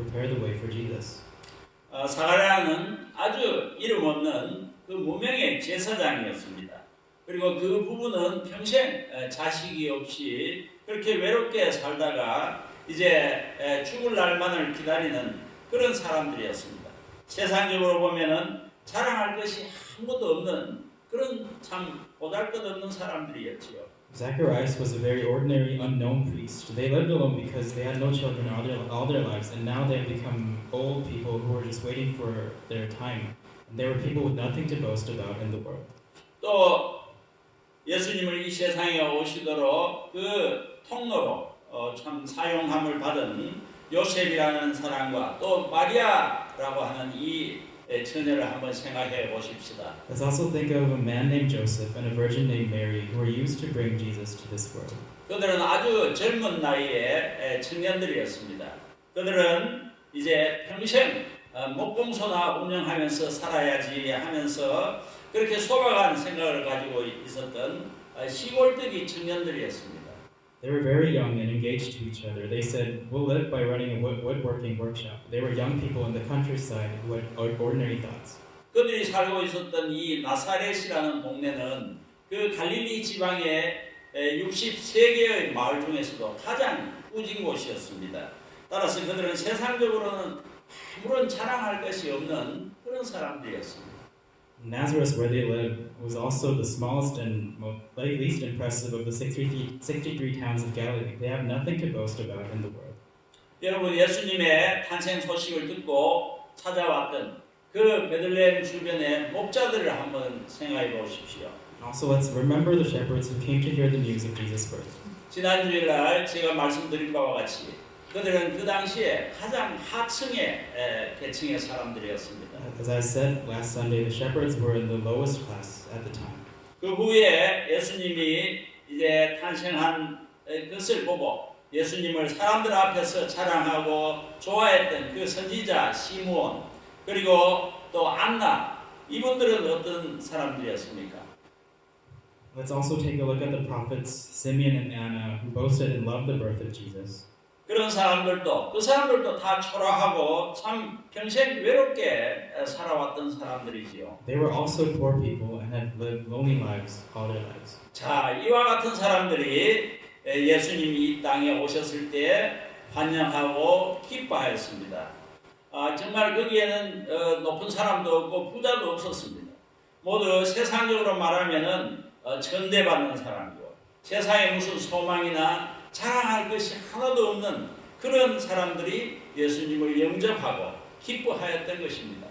prepare the way for Jesus. 사가랴는 아주 이름 없는 그 무명의 제사장이었습니다. 그리고 그 부부는 평생 자식이 없이 그렇게 외롭게 살다가 이제 죽을 날만을 기다리는 그런 사람들이었습니다. 세상적으로 보면은 자랑할 것이 아무것도 없는 그런 참 보잘것없는 사람들이었지요. Zacharias was a very ordinary, unknown priest. They lived alone because they had no children all their lives, and now they've become old people who were just waiting for their time. And they were people with nothing to boast about in the world. 또 예수님을 이 세상에 오시도록 그 통로로 참 사용함을 받은 요셉이라는 사람과 또 마리아라고 하는 이 처녀를 한번 생각해 보십시다. Let's also think of a man named Joseph and a virgin named Mary who were used to bring Jesus to this world. 그들은 아주 젊은 나이에 청년들이었습니다. 그들은 이제 평생 목공소나 운영하면서 살아야지 하면서 그렇게 소박한 생각을 가지고 있었던 시골뜨기 청년들이었습니다. They were very young and engaged to each other. They said, "We'll live by running a woodworking workshop." They were young people in the countryside who had ordinary thoughts. 그들이 살고 있었던 이 나사렛이라는 동네는 그 갈릴리 지방의 63개의 마을 중에서도 가장 꾸진 곳이었습니다. 따라서 그들은 세상적으로는 아무런 자랑할 것이 없는 그런 사람들이었습니다. Nazareth, where they lived, was also the smallest and least impressive of the 63 towns of Galilee. They have nothing to boast about in the world. 여러분, 예수님의 탄생 소식을 듣고 찾아왔던 그 베들레헴 주변의 목자들을 한번 생각해 보십시오. Also, let's remember the shepherds who came to hear the news of Jesus' birth. 지난 주일날 제가 말씀드린 바와 같이 그들은 그 당시에 가장 하층의 계층의 사람들이었습니다. As I said last Sunday, the shepherds were in the lowest class at the time. 그 후에 예수님이 이제 탄생한 것을 보고 예수님을 사람들 앞에서 자랑하고 좋아했던 그 선지자 시므온 그리고 또 안나 이분들은 어떤 사람들이었습니까? Let's also take a look at the prophets Simeon and Anna who boasted and loved the birth of Jesus. 그런 사람들도 그 사람들도 다 초라하고 참 평생 외롭게 살아왔던 사람들이지요. They were also poor people and had lived lonely lives all their lives. 자, 이와 같은 사람들이 예수님이 이 땅에 오셨을 때 환영하고 기뻐하였습니다. 정말 거기에는 높은 사람도 없고 부자도 없었습니다. 모두 세상적으로 말하면은 천대받는 사람이고 세상에 무슨 소망이나 자랑할 것이 하나도 없는 그런 사람들이 예수님을 영접하고 기뻐하였던 것입니다.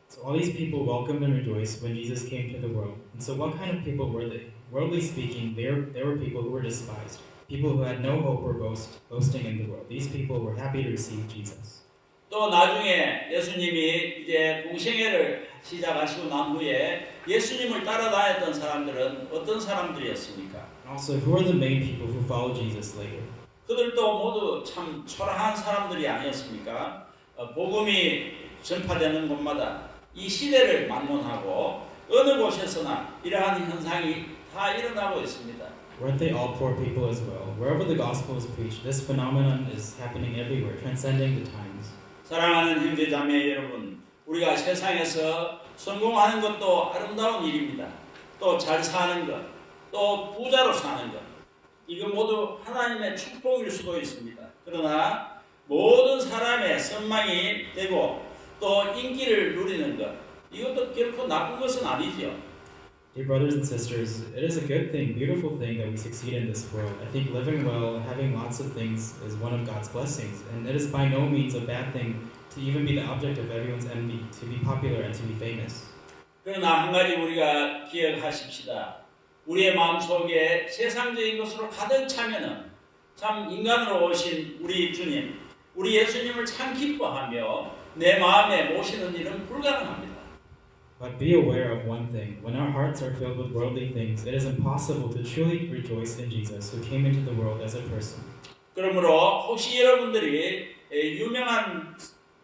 So all these people welcomed and rejoiced when Jesus came to the world. And so what kind of people were they? Worldly speaking, they were people who were despised, people who had no hope or boasting in the world. These people were happy to receive Jesus. 또 나중에 예수님이 이제 공생애를 시작하시고 난 후에 예수님을 따라다녔던 사람들은 어떤 사람들이었습니까? Also, who are the main people who followed Jesus later? 그들도 모두 참 초라한 사람들이 아니었습니까? 복음이 전파되는 곳마다 이 시대를 만론하고 어느 곳에서나 이러한 현상이 다 일어나고 있습니다. Weren't they all poor people as well? Wherever the gospel is preached, this phenomenon is happening everywhere, transcending the times. 사랑하는 형제 자매 여러분, 우리가 세상에서 성공하는 것도 아름다운 일입니다. 또 잘 사는 것, 또 부자로 사는 것, 이거 모두 하나님의 축복일 수도 있습니다. 그러나 모든 사람의 선망이 되고 또 인기를 누리는 것, 이것도 결코 나쁜 것은 아니죠. Dear brothers and sisters, it is a good thing, beautiful thing that we succeed in this world. I think living well and having lots of things is one of God's blessings, and it is by no means a bad thing to even be the object of everyone's envy, to be popular and to be famous. 그러나 한 가지 우리가 기억하십시다. 우리의 마음속에 세상적인 것으로 가득 차면은 참 인간으로 오신 우리 주님, 우리 예수님을 참 기뻐하며 내 마음에 모시는 일은 불가능합니다. But be aware of one thing. When our hearts are filled with worldly things, it is impossible to truly rejoice in Jesus, who came into the world as a person. 그러므로 혹시 여러분들이 유명한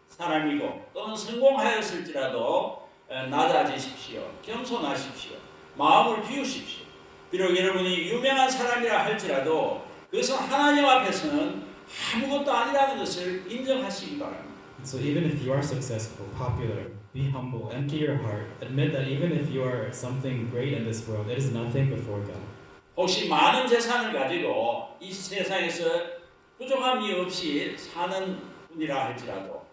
사람이고 또는 성공하였을지라도 낮아지십시오. 겸손하십시오. 마음을 비우십시오. 비록 여러분이 유명한 사람이라 할지라도 그것은 하나님 앞에서는 아무것도 아니라는 것을 인정하시기 바랍니다. So even if you are successful, popular, be humble, empty your heart, admit that even if you are something great in this world, it is nothing before God. 혹시 많은 재산을 가지고 이 세상에서 부족함이 없이 사는 분이라 할지라도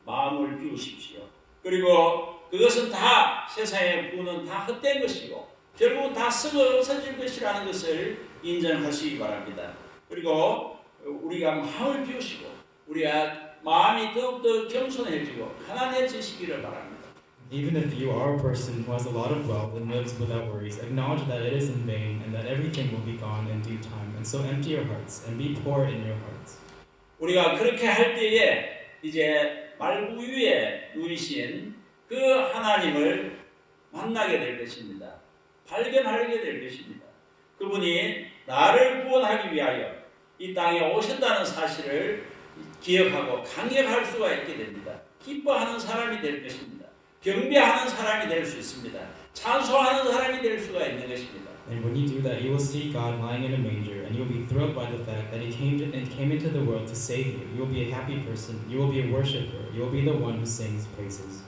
마음을 비우십시오. 그리고 그것은 다 세상의 부는 다 헛된 것이고 결국은 다 썩어 없어질 것이라는 것을 인정하시기 바랍니다. 그리고 우리가 마음을 비우시고 우리가 마음이 더욱더 겸손해지고 가난해지시기를 바랍니다. Even if you are a person who has a lot of wealth and lives without worries, acknowledge that it is in vain and that everything will be gone in due time. And so empty your hearts and be poor in your hearts. 우리가 그렇게 할 때에 이제 말구 위에 누이신 그 하나님을 만나게 될 것입니다. 발견하게 될 것입니다. 그분이 나를 구원하기 위하여 이 땅에 오셨다는 사실을 기억하고 감격할 수가 있게 됩니다. 기뻐하는 사람이 될 것입니다. 경배하는 사람이 될 수 있습니다. 찬송하는 사람이 될 수가 있는 것입니다. And when you do that, you will see God lying in a manger, and you will be thrilled by the fact that He came into the world to save you. You will be a happy person. You will be a worshiper. You will be the one who sings praises.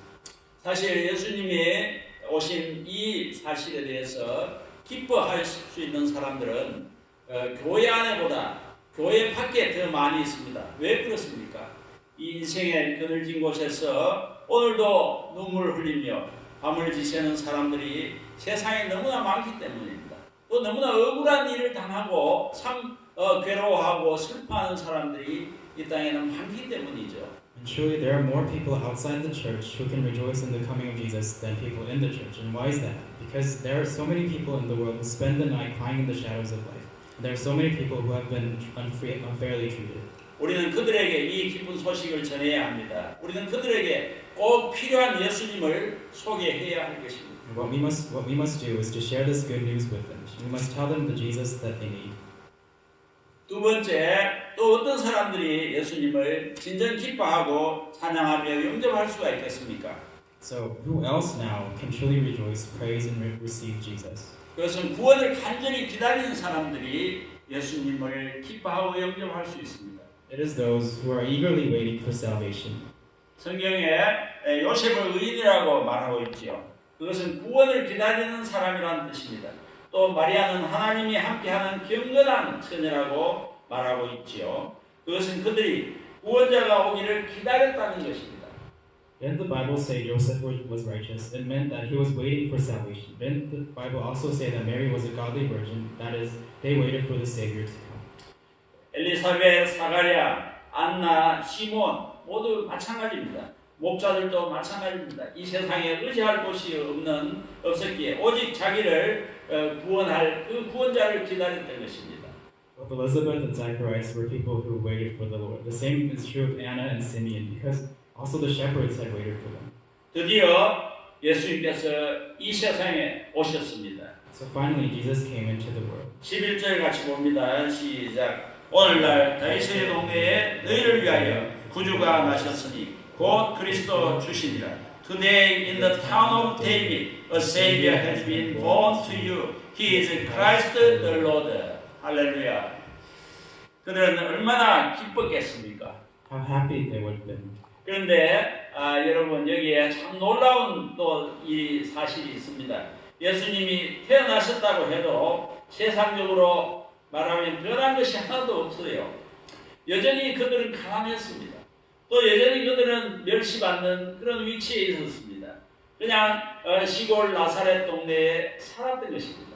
사실 예수님이 오신 이 사실에 대해서 기뻐할 수 있는 사람들은 교회 안에보다 교회 밖에 더 많이 있습니다. 왜 그렇습니까? 이 인생의 그늘진 곳에서 오늘도 눈물을 흘리며 밤을 지새는 사람들이 세상에 너무나 많기 때문입니다. 또 너무나 억울한 일을 당하고 참 괴로워하고 슬퍼하는 사람들이 이 땅에는 많기 때문이죠. And truly, there are more people outside the church who can rejoice in the coming of Jesus than people in the church. And why is that? Because there are so many people in the world who spend the night crying in the shadows of life. And there are so many people who have been unfairly treated. 우리는 그들에게 이 기쁜 소식을 전해야 합니다. 우리는 그들에게 꼭 필요한 예수님을 소개해야 할 것입니다. And what we must do is to share this good news with them. We must tell them the Jesus that they need. 두 번째, 또 어떤 사람들이 예수님을 진정 기뻐하고 찬양하며 영접할 수가 있겠습니까? So who else now can truly rejoice, praise, and receive Jesus? 그것은 구원을 간절히 기다리는 사람들이 예수님을 기뻐하고 영접할 수 있습니다. It is those who are eagerly waiting for salvation. 성경에 요셉을 의인이라고 말하고 있지요. 그것은 구원을 기다리는 사람이라는 뜻입니다. 또 마리아는 하나님이 함께하는 경건한 처녀라고 말하고 있지요. 그것은 그들이 구원자가 오기를 기다렸다는 것입니다. Didn't the Bible say Joseph was righteous? It meant that he was waiting for salvation. Didn't the Bible also say that Mary was a godly virgin? That is, they waited for the Savior to come. 엘리사벳, 사가랴, 안나, 시몬 모두 마찬가지입니다. 목자들도 마찬가지입니다. 이 세상에 의지할 곳이 없었기에 오직 자기를 구원할 그 구원자를 기다렸던 것입니다. Both Elizabeth and Zacharias were people who waited for the Lord. The same is true of Anna and Simeon, because also the shepherds had waited for them. 드디어 예수님께서 이 세상에 오셨습니다. So finally, Jesus came into the world. 11절 같이 봅니다. 시작. 오늘날 다윗의 동네에 너희를 위하여 구주가 나셨으니 곧 그리스도 주시니라. Today in the town of David, a Savior has been born to you. He is Christ the Lord. 할렐루야. 그들은 얼마나 기뻤겠습니까? How happy they would have been. 그런데 여러분 여기에 참 놀라운 또 이 사실이 있습니다. 예수님이 태어나셨다고 해도 세상적으로 말하면 변한 것이 하나도 없어요. 여전히 그들은 가난했습니다. 또 여전히 그들은 멸시받는 그런 위치에 있었습니다. 그냥 시골 나사렛 동네에 살았던 것입니다.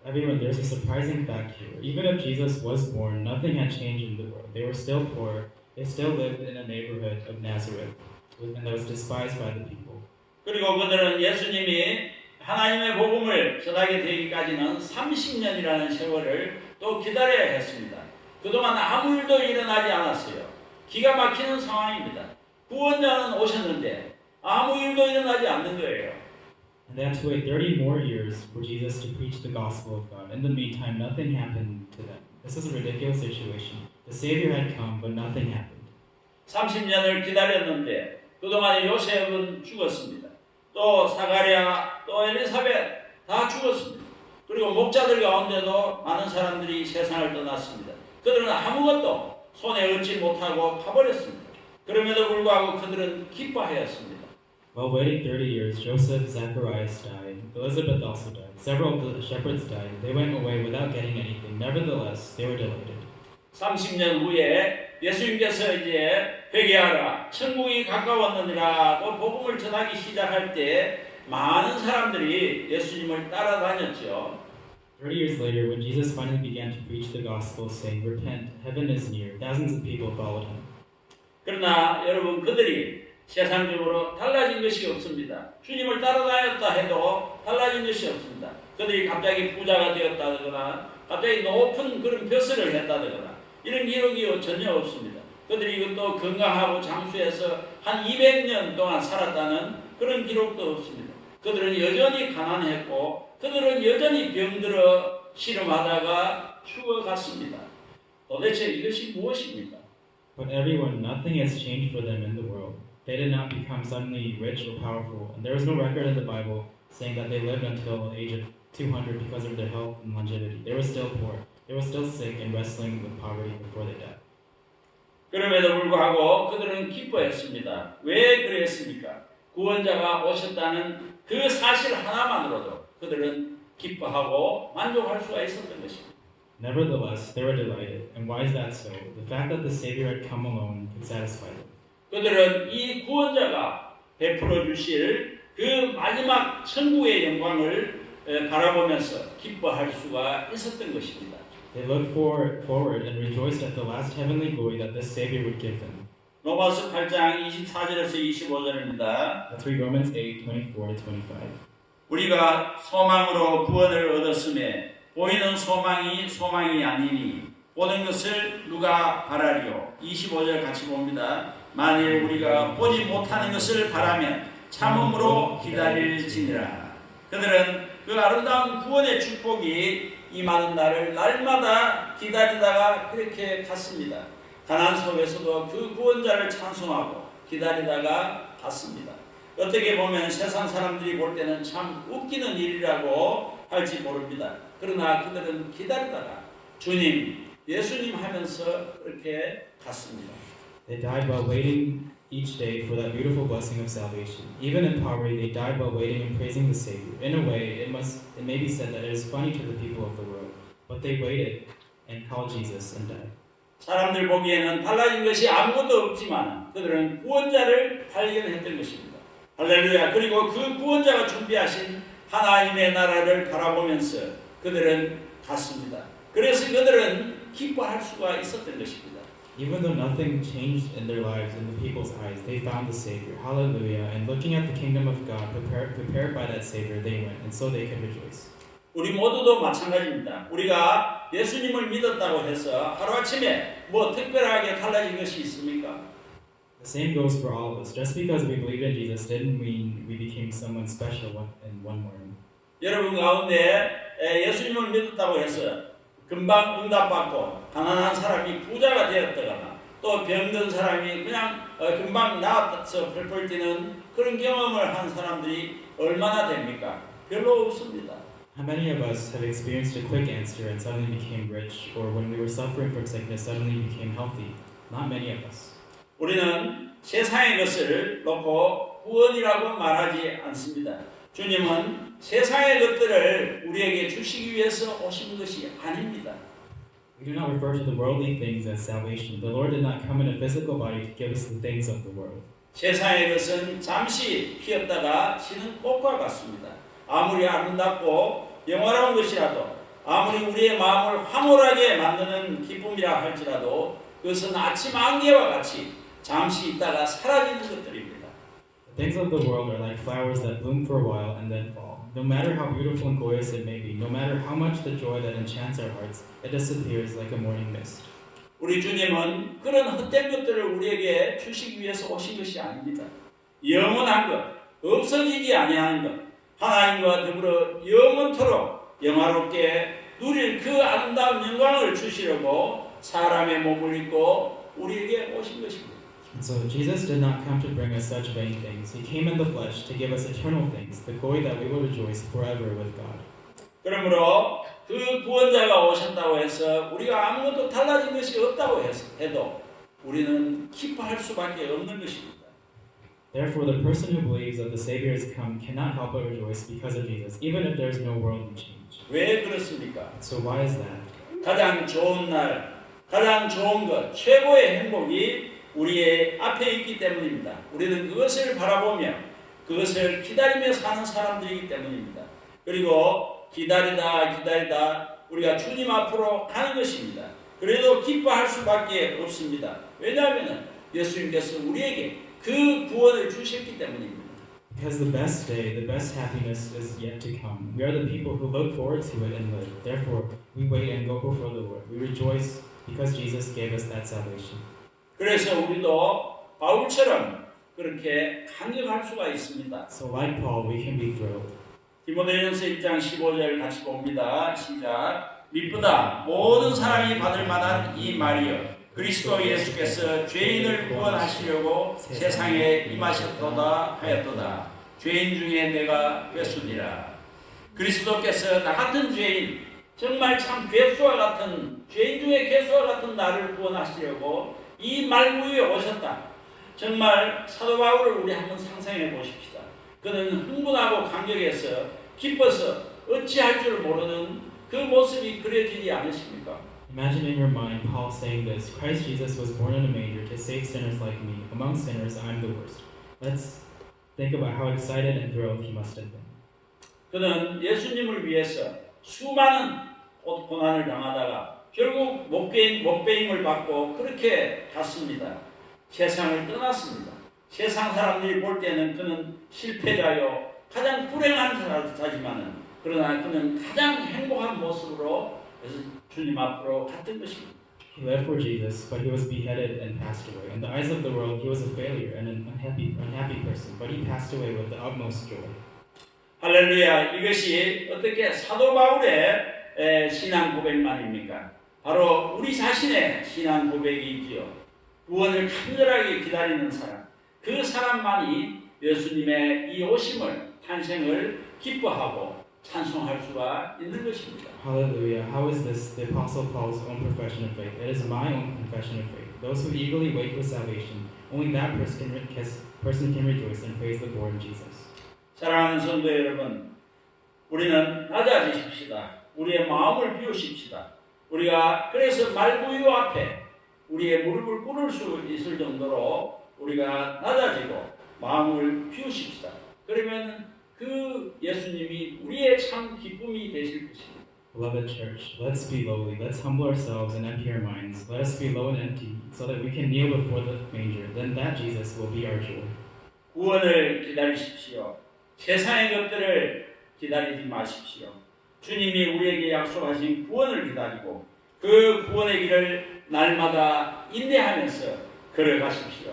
Everyone, there's a surprising fact here. Even if Jesus was born, nothing had changed in the world. They were still poor. They still lived in a neighborhood of Nazareth, and that was despised by the people. 그리고 그들은 예수님이 하나님의 복음을 전하게 되기까지는 30년이라는 세월을 또 기다려야 했습니다. 그동안 아무 일도 일어나지 않았어요. 기가 막히는 상황입니다. 구원자는 오셨는데 아무 일도 일어나지 않는 거예요. And they had to wait 30 more years for Jesus to preach the gospel of God. In the meantime, nothing happened to them. This is a ridiculous situation. The Savior had come, but nothing happened. 30년을 기다렸는데 그동안에 요셉은 죽었습니다. 또 사가랴, 또 엘리사벳 다 죽었습니다. 그리고 목자들 가운데도 많은 사람들이 세상을 떠났습니다. 그들은 아무것도 손에 얻지 못하고 가버렸습니다. 그럼에도 불구하고 그들은 기뻐하였습니다. While waiting 30 years, Joseph, Zacharias died. Elizabeth also died. Several of the shepherds died. They went away without getting anything. Nevertheless, they were delighted. 30년 후에 예수님께서 이제 회개하라 천국이 가까웠느니라고 복음을 전하기 시작할 때 많은 사람들이 예수님을 따라다녔죠. 30 years later, when Jesus finally began to preach the gospel, saying, "Repent, heaven is near," thousands of people followed him. 그러나 여러분 그들이 세상적으로 달라진 것이 없습니다. 주님을 따라다녔다 해도 달라진 것이 없습니다. 그들이 갑자기 부자가 되었다거나 갑자기 높은 그런 벼슬을 했다거나 이런 기록이 전혀 없습니다. 그들이 이것도 건강하고 장수해서 한 200년 동안 살았다는 그런 기록도 없습니다. 그들은 여전히 가난했고 그들은 여전히 병들어 씨름하다가 죽어갔습니다. 도대체 이것이 무엇입니까? But everyone, nothing has changed for them in the world. They did not become suddenly rich or powerful, and there is no record in the Bible saying that they lived until the age of 200 because of their health and longevity. They were still poor. They were still sick and wrestling with poverty before they died. 그럼에도 불구하고 그들은 기뻐했습니다. 왜 그랬습니까? 구원자가 오셨다는 그 사실 하나만으로도 그들은 기뻐하고 만족할 수가 있었던 것입니다. Nevertheless, they were delighted. And why is that so? The fact that the Savior had come alone could satisfy them. 그들은 이 구원자가 베풀어 주실 그 마지막 천국의 영광을 바라보면서 기뻐할 수가 있었던 것입니다. They looked forward and rejoiced at the last heavenly glory that this Savior would give them. 로마서 8장 24절에서 25절입니다. Let's read Romans 8:24-25. 우리가 소망으로 구원을 얻었음에 보이는 소망이 아니니 보는 것을 누가 바라리요. 25절 같이 봅니다. 만일 우리가 보지 못하는 것을 바라면 참음으로 기다릴지니라. 그들은 그 아름다운 구원의 축복이 임하는 날을 날마다 기다리다가 그렇게 갔습니다. 가난 속에서도 그 구원자를 찬송하고 기다리다가 갔습니다. 어떻게 보면 세상 사람들이 볼 때는 참 웃기는 일이라고 할지 모릅니다. 그러나 그들은 기다리다가 주님, 예수님 하면서 그렇게 갔습니다. They died while waiting each day for that beautiful blessing of salvation. Even in poverty, they died while waiting and praising the Savior. In a way, it may be said that it is funny to the people of the world, but they waited and called Jesus and died. 사람들 보기에는 달라진 것이 아무것도 없지만 그들은 구원자를 발견했던 것입니다. 할렐루야. 그리고 그 구원자가 준비하신 하나님의 나라를 바라보면서 그들은 갔습니다. 그래서 그들은 기뻐할 수가 있었던 것입니다. Even though nothing changed in their lives in the people's eyes, they found the Savior. Hallelujah. And looking at the kingdom of God prepared by that Savior, they went, and so they could rejoice. 우리 모두도 마찬가지입니다. 우리가 예수님을 믿었다고 해서 하루아침에 뭐 특별하게 달라진 것이 있습니까? The same goes for all of us. Just because we believed in Jesus didn't mean we became someone special in one morning. 여러분 가운데 예수님을 믿었다고 해서 금방 응답받고 가난한 사람이 부자가 되었다거나 또 병든 사람이 그냥 금방 나아서 펄펄 뛰는 그런 경험을 한 사람들이 얼마나 됩니까? 별로 없습니다. How many of us have experienced a quick answer and suddenly became rich, or when we were suffering from sickness suddenly became healthy? Not many of us. 우리는 세상의 것을 놓고 구원이라고 말하지 않습니다. 주님은 세상의 것들을 우리에게 주시기 위해서 오신 것이 아닙니다. We do not refer to the worldly things as salvation. The Lord did not come in a physical body to give us the things of the world. 세상의 것은 잠시 피었다가 지는 꽃과 같습니다. 아무리 아름답고 영화로운 것이라도 아무리 우리의 마음을 황홀하게 만드는 기쁨이라 할지라도 그것은 아침 안개와 같이 잠시 있다가 사라지는 것들입니다. The things of the world are like flowers that bloom for a while and then fall. No matter how beautiful and glorious it may be, no matter how much the joy that enchants our hearts, it disappears like a morning mist. 우리 주님은 그런 헛된 것들을 우리에게 주시기 위해서 오신 것이 아닙니다. 영원한 것, 없어지지 아니하는 것, 하나님과 더불어 영원토록 영화롭게 누릴 그 아름다운 영광을 주시려고 사람의 몸을 입고 우리에게 오신 것입니다. And so Jesus did not come to bring us such vain things. He came in the flesh to give us eternal things, the glory that we will rejoice forever with God. 그러므로 그 구원자가 오셨다고 해서 우리가 아무것도 달라진 것이 없다고 해도 우리는 기뻐할 수밖에 없는 것입니다. Therefore, the person who believes that the Savior has come cannot help but rejoice because of Jesus, even if there is no worldly change. 왜 그렇습니까? So why is that? 가장 좋은 날, 가장 좋은 것, 최고의 행복이 우리의 앞에 있기 때문입니다. 우리는 그것을 바라보며 그것을 기다리며 사는 사람들이기 때문입니다. 그리고 기다리다 우리가 주님 앞으로 가는 것입니다. 그래도 기뻐할 수밖에 없습니다. 왜냐하면 예수님께서 우리에게 그 구원을 주셨기 때문입니다. Because the best day, the best happiness is yet to come. We are the people who look forward to it and live. Therefore, we wait and go before the Lord. We rejoice because Jesus gave us that salvation. 그래서 우리도 바울처럼 그렇게 감격할 수가 있습니다. So like Paul, we can be thrilled. 디모데전서 1장 15절 같이 봅니다. 시작. 미쁘다 모든 사람이 받을 만한 이 말이여 그리스도 예수께서 죄인을 구원하시려고 세상에 임하셨도다 하였도다. 죄인 중에 내가 괴수니라. 그리스도께서 나 같은 죄인, 정말 참 괴수와 같은 죄인 중에 괴수와 같은 나를 구원하시려고 이 말구에 오셨다. 정말 사도 바울을 우리 한번 상상해 보십시다. 그는 흥분하고 감격해서 기뻐서 어찌할 줄 모르는 그 모습이 그려지지 않으십니까? Imagine in your mind Paul saying this, Christ Jesus was born in a manger to save sinners like me. Among sinners, I'm the worst. Let's think about how excited and thrilled he must have been. 그는 예수님을 위해서 수많은 고난을 당하다가 결국 못배임을 받고 그렇게 갔습니다. 세상을 떠났습니다. 세상 사람들이 볼 때는 그는 실패자요 가장 불행한 자지만은 그러나 그는 가장 행복한 모습으로 주님 앞으로 갔던 것입니다. He lived for Jesus, but he was beheaded and passed away. In the eyes of the world, he was a failure and an unhappy person, but he passed away with the utmost joy. 할렐루야! 이것이 어떻게 사도 바울의 신앙 고백만입니까? 바로 우리 자신의 신앙 고백이지요. 구원을 간절하게 기다리는 사람, 그 사람만이 예수님의 이 오심을, 탄생을 기뻐하고 찬송할 수가 있는 것입니다. Hallelujah. How is this the Apostle Paul's own profession of faith? It is my own confession of faith. Those who eagerly wait for salvation, only that person can rejoice and praise the Lord Jesus. 사랑하는 성도 여러분, 우리는 낮아지십시다. 우리의 마음을 비우십시다. 우리가 그래서 말구유 앞에 우리의 무릎을 꿇을 수 있을 정도로 우리가 낮아지고 마음을 비우십시다. 그러면 그 예수님이 우리의 참 기쁨이 되실 것입니다. Beloved church, let's be lowly. Let's humble ourselves and empty our minds. Let us be low and empty so that we can kneel before the manger. Then that Jesus will be our joy. 구원을 기다리십시오. 세상의 것들을 기다리지 마십시오. 주님이 우리에게 약속하신 구원을 기다리고 그 구원의 길을 날마다 인내하면서 걸어가십시오.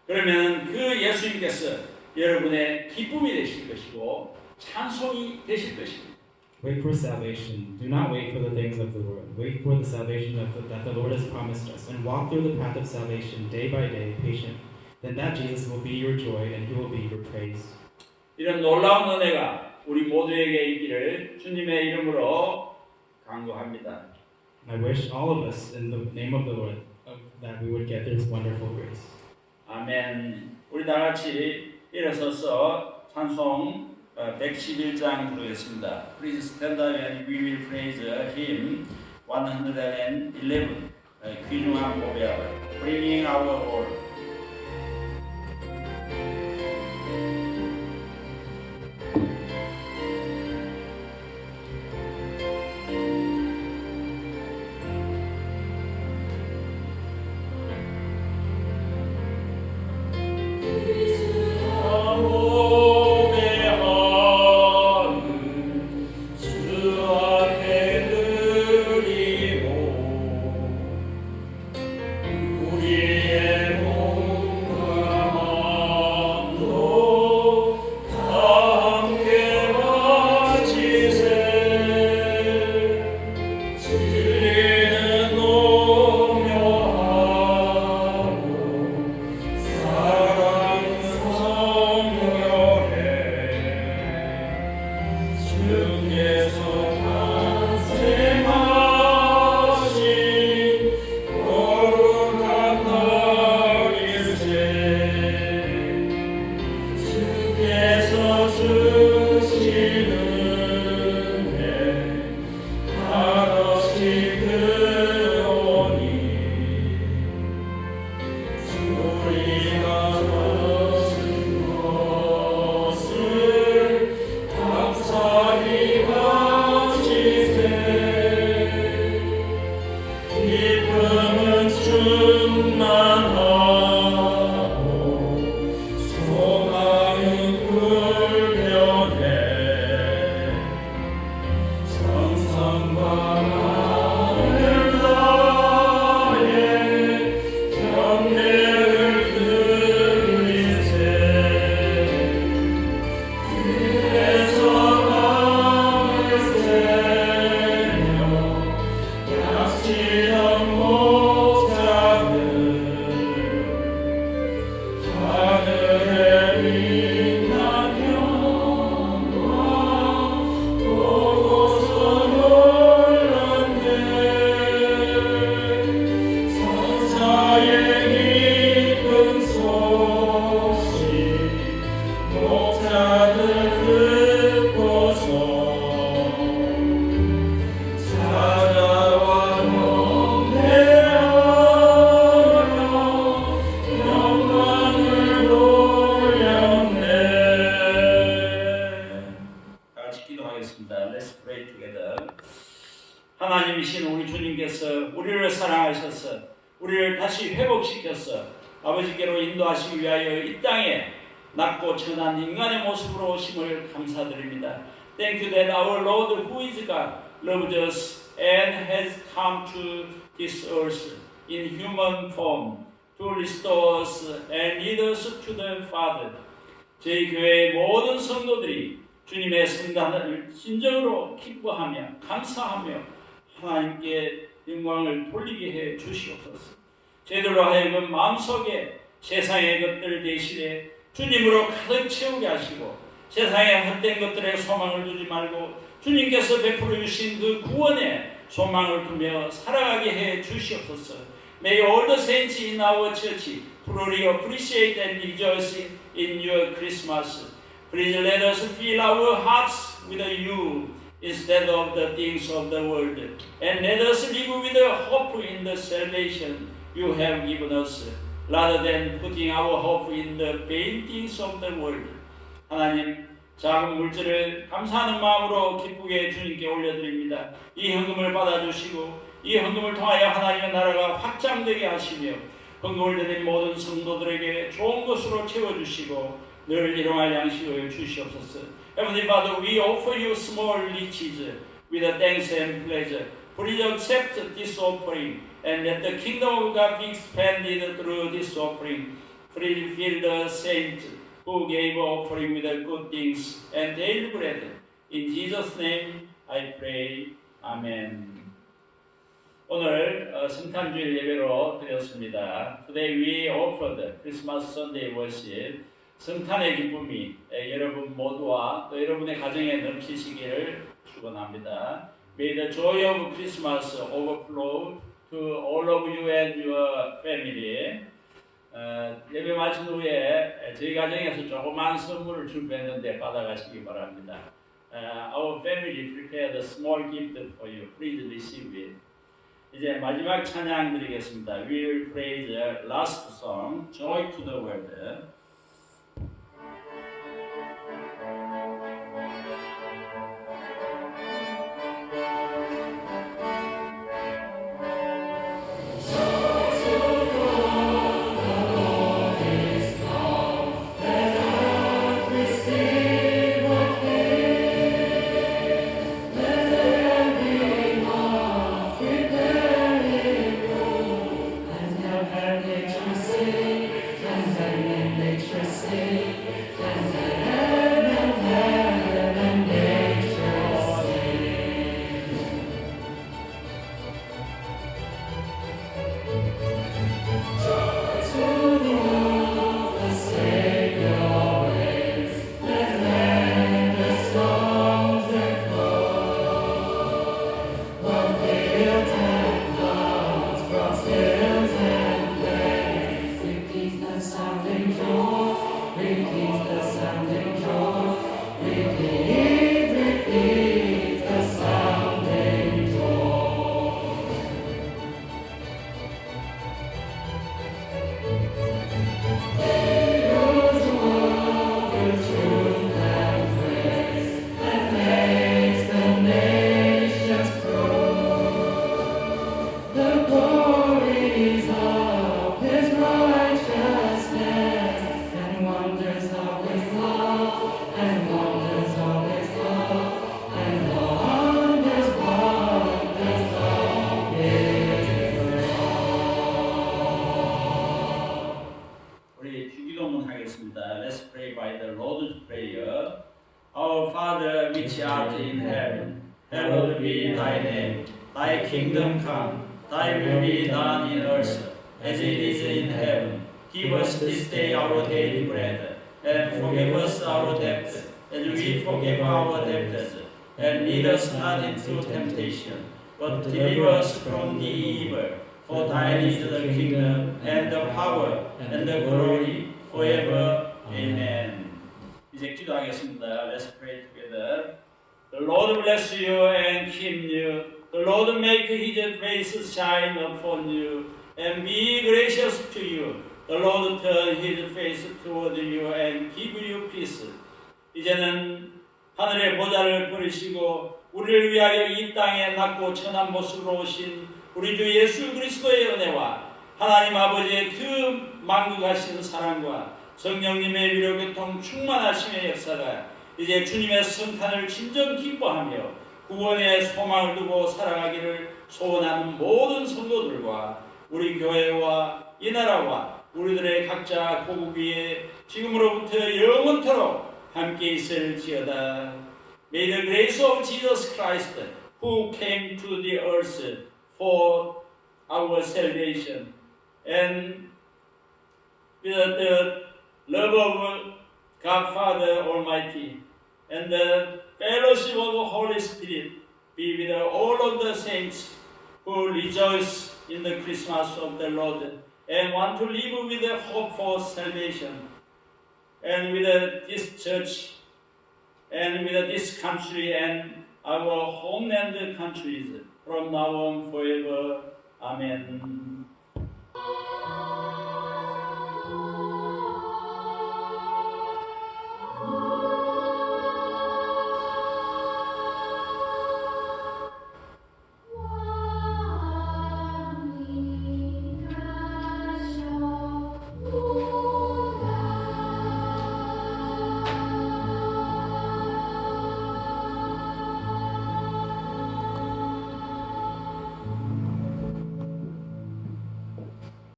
그러면 그 예수님께서 여러분의 기쁨이 되실 것이고 찬송이 되실 것입니다. Wait for salvation. Do not wait for the things of the world. Wait for the salvation that the Lord has promised us, and walk through the path of salvation day by day, patiently. Then that Jesus will be your joy, and He will be your praise. 이런 놀라운 은혜가 우리 모두에게 있기를 주님의 이름으로 간구합니다. I wish all of us, in the name of the Lord, that we would get this wonderful grace. 아멘. 우리 다 같이 일어서서 찬송 111장 부르겠습니다. Please stand up and we will praise hymn 111. 귀중한 고백, Bringing our all. 우리를 다시 회복시켜서 아버지께로 인도하시기 위하여 이 땅에 낮고 천한 인간의 모습으로 오심을 감사드립니다. Thank you that our Lord who is God loved us and has come to this earth in human form to restore us and lead us to the Father. 저희 교회의 모든 성도들이 주님의 성단을 진정으로 기뻐하며 감사하며 하나님께 영광을 돌리게 해 주시옵소서. 저희들로 하여금 마음속에 세상의 것들 대신에 주님으로 가득 채우게 하시고 세상의 헛된 것들에 소망을 두지 말고 주님께서 베풀어 주신 그 구원에 소망을 두며 살아가게 해 주시옵소서. May all the saints in our church truly appreciate and rejoice in your Christmas. Please let us fill our hearts with you instead of the things of the world. And let us live with hope in the salvation you have given us, rather than putting our hope in the vain things of the world. 하나님, 작은 물질을 감사하는 마음으로 기쁘게 주님께 올려드립니다. 이 헌금을 받아주시고 이 헌금을 통하여 하나님의 나라가 확장되게 하시며 헌금을 드린 모든 성도들에게 좋은 것으로 채워주시고 늘 일용할 양식을 주시옵소서. Heavenly Father, we offer you small riches with thanks and pleasure. Please accept this offering and let the kingdom of God be expanded through this offering. Please fill the saints who gave offering with good things and daily bread. In Jesus' name I pray. Amen. 오늘 성탄주일 예배로 드렸습니다. Today we offered Christmas Sunday worship. 성탄의 기쁨이 여러분 모두와 또 여러분의 가정에 넘치시기를 축원합니다. May the joy of Christmas overflow to all of you and your family. 예배 마친 후에 저희 가정에서 조그만 선물을 준비했는데 받아가시기 바랍니다. Our family prepared a small gift for you. Please receive it. 이제 마지막 찬양 드리겠습니다. We will pray the last song, Joy to the World. Kingdom come, thy will be done in earth as it is in heaven. Give us this day our daily bread, and forgive us our debts, as we forgive our debtors. And lead us not into temptation, but deliver us from the evil. For thine is the kingdom, and the power, and the glory, forever. Amen. 이제 기도하겠습니다. Let's pray together. The Lord bless you and keep you. The Lord make His face shine upon you and be gracious to you. The Lord turn His face toward you and give you peace. 이제는 하늘의 보좌를 버리시고 우리를 위하여 이 땅에 낮고 천한 모습으로 오신 우리 주 예수 그리스도의 은혜와 하나님 아버지의 그 만국하신 사랑과 성령님의 위로교통 충만하심의 역사가 이제 주님의 성탄을 진정 기뻐하며 구원의 소망을 두고 살아가기를 소원하는 모든 성도들과 우리 교회와 이 나라와 우리들의 각자 고국 위에 지금으로부터 영원토록 함께 있을지어다. May the grace of Jesus Christ, who came to the earth for our salvation, and with the love of God Father Almighty, and the fellowship of the Holy Spirit be with all of the saints who rejoice in the Christmas of the Lord and want to live with the hope for salvation, and with this church, and with this country and our homeland countries from now on forever. Amen.